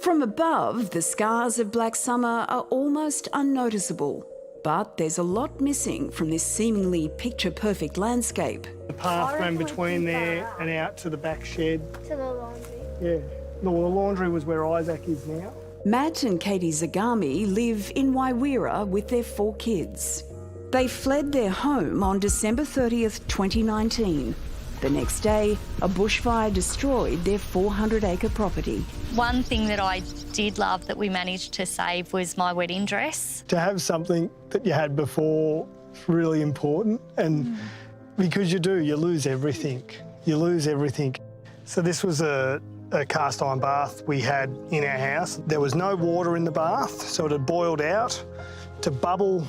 From above, the scars of Black Summer are almost unnoticeable. But there's a lot missing from this seemingly picture-perfect landscape. The path ran between there and out to the back shed. To the laundry. Yeah. No, the laundry was where Isaac is now. Matt and Katie Zagami live in Waiwira with their 4 kids. They fled their home on December 30th, 2019. The next day, a bushfire destroyed their 400-acre property. One thing that I did love that we managed to save was my wedding dress. To have something that you had before is really important, and because you do, you lose everything. You lose everything. So this was a cast iron bath we had in our house. There was no water in the bath, so it had boiled out. To bubble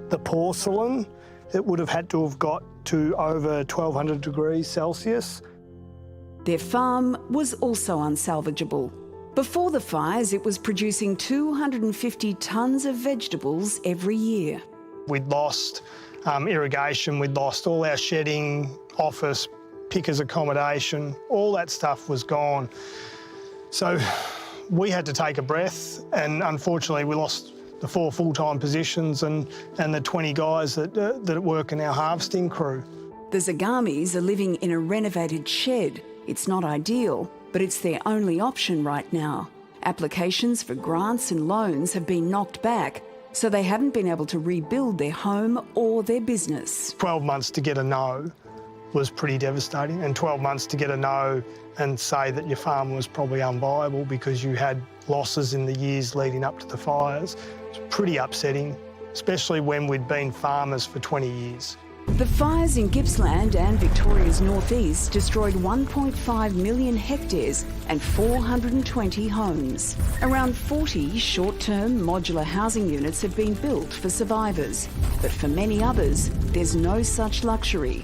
the porcelain, it would have had to have got to over 1200 degrees Celsius. Their farm was also unsalvageable. Before the fires, it was producing 250 tonnes of vegetables every year. We'd lost irrigation, we'd lost all our shedding, office, pickers' accommodation, all that stuff was gone. So we had to take a breath, and unfortunately we lost the 4 full-time positions and the 20 guys that work in our harvesting crew. The Zagamis are living in a renovated shed. It's not ideal, but it's their only option right now. Applications for grants and loans have been knocked back, so they haven't been able to rebuild their home or their business. 12 months to get a no was pretty devastating, and 12 months to get a no and say that your farm was probably unviable because you had losses in the years leading up to the fires. It's pretty upsetting, especially when we'd been farmers for 20 years. The fires in Gippsland and Victoria's northeast destroyed 1.5 million hectares and 420 homes. Around 40 short-term modular housing units have been built for survivors, but for many others, there's no such luxury.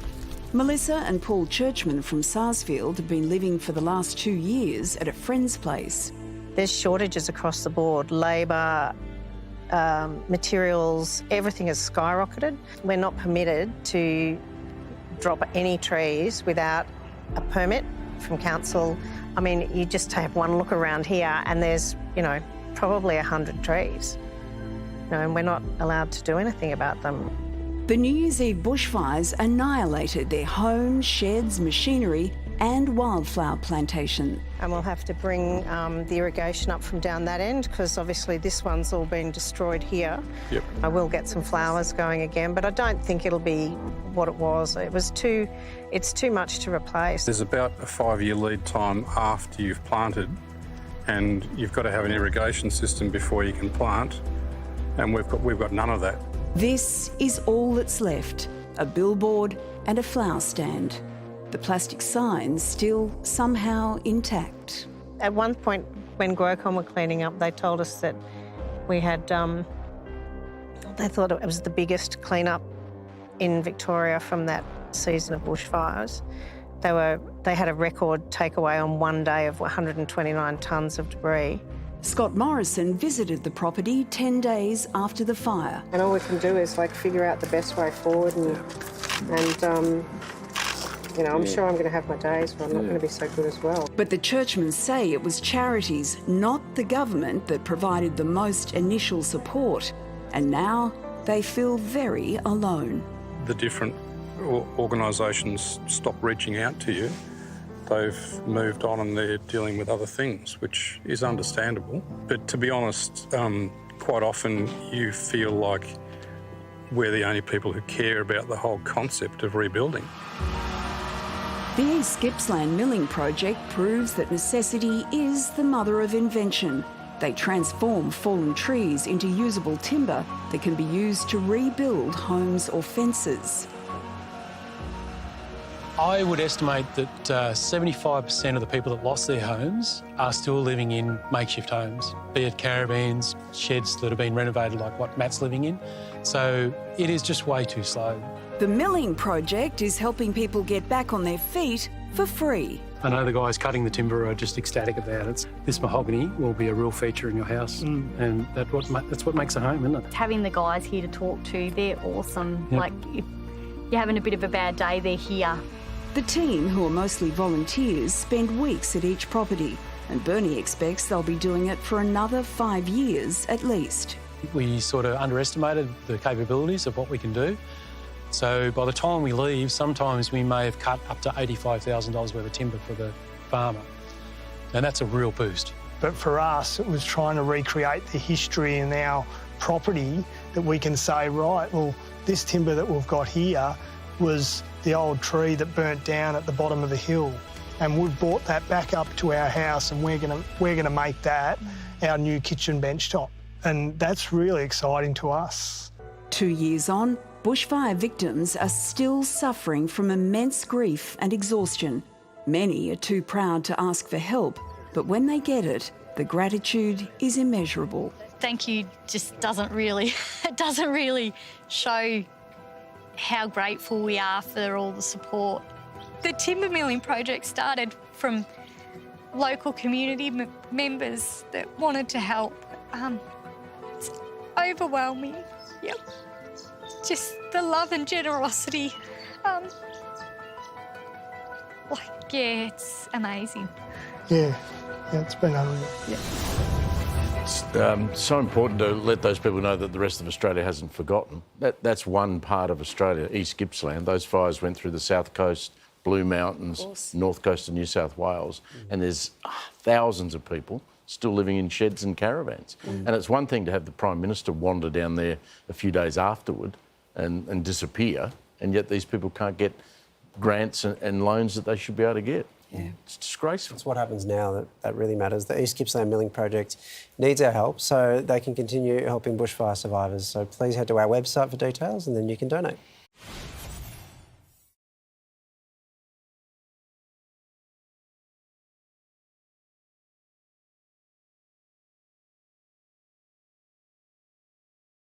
Melissa and Paul Churchman from Sarsfield have been living for the last 2 years at a friend's place. There's shortages across the board, labour, materials, everything has skyrocketed. We're not permitted to drop any trees without a permit from council. I mean, you just have one look around here and there's, probably 100 trees. And we're not allowed to do anything about them. The New Year's Eve bushfires annihilated their homes, sheds, machinery and wildflower plantation. And we'll have to bring the irrigation up from down that end because obviously this one's all been destroyed here. Yep. I will get some flowers going again, but I don't think it'll be what it was. It's too much to replace. There's about a 5-year lead time after you've planted, and you've got to have an irrigation system before you can plant, and we've got none of that. This is all that's left, a billboard and a flower stand. The plastic signs still somehow intact. At one point, when Grocon were cleaning up, they told us that we had, they thought it was the biggest clean-up in Victoria from that season of bushfires. They had a record takeaway on one day of 129 tonnes of debris. Scott Morrison visited the property 10 days after the fire. And all we can do is figure out the best way forward and I'm sure I'm going to have my days, but I'm not going to be so good as well. But the Churchmen say it was charities, not the government, that provided the most initial support. And now they feel very alone. The different organisations stopped reaching out to you. They've moved on and they're dealing with other things, which is understandable. But to be honest, quite often you feel like we're the only people who care about the whole concept of rebuilding. The East Gippsland Milling Project proves that necessity is the mother of invention. They transform fallen trees into usable timber that can be used to rebuild homes or fences. I would estimate that 75% of the people that lost their homes are still living in makeshift homes, be it caravans, sheds that have been renovated like what Matt's living in. So it is just way too slow. The Milling Project is helping people get back on their feet for free. I know the guys cutting the timber are just ecstatic about it. This mahogany will be a real feature in your house, and that's what makes a home, isn't it? Having the guys here to talk to, they're awesome. Yep. Like, if you're having a bit of a bad day, they're here. The team, who are mostly volunteers, spend weeks at each property. and Bernie expects they'll be doing it for another 5 years at least. We sort of underestimated the capabilities of what we can do. So by the time we leave, sometimes we may have cut up to $85,000 worth of timber for the farmer. And that's a real boost. But for us, it was trying to recreate the history in our property that we can say, right, well, this timber that we've got here was the old tree that burnt down at the bottom of the hill. And we've brought that back up to our house, and we're gonna make that our new kitchen bench top. And that's really exciting to us. 2 years on, bushfire victims are still suffering from immense grief and exhaustion. Many are too proud to ask for help, but when they get it, the gratitude is immeasurable. Thank you just doesn't really, it doesn't really show how grateful we are for all the support. The timber milling project started from local community members that wanted to help. It's overwhelming. Yep. Just the love and generosity. It's amazing. Yeah, it's been unreal. Yeah. It's so important to let those people know that the rest of Australia hasn't forgotten. That's one part of Australia, East Gippsland. Those fires went through the South Coast, Blue Mountains, North Coast of New South Wales, and there's thousands of people still living in sheds and caravans. And it's one thing to have the Prime Minister wander down there a few days afterward and disappear, and yet these people can't get grants and loans that they should be able to get. Yeah. It's disgraceful. It's what happens now that really matters. The East Gippsland Milling Project needs our help so they can continue helping bushfire survivors. So please head to our website for details and then you can donate.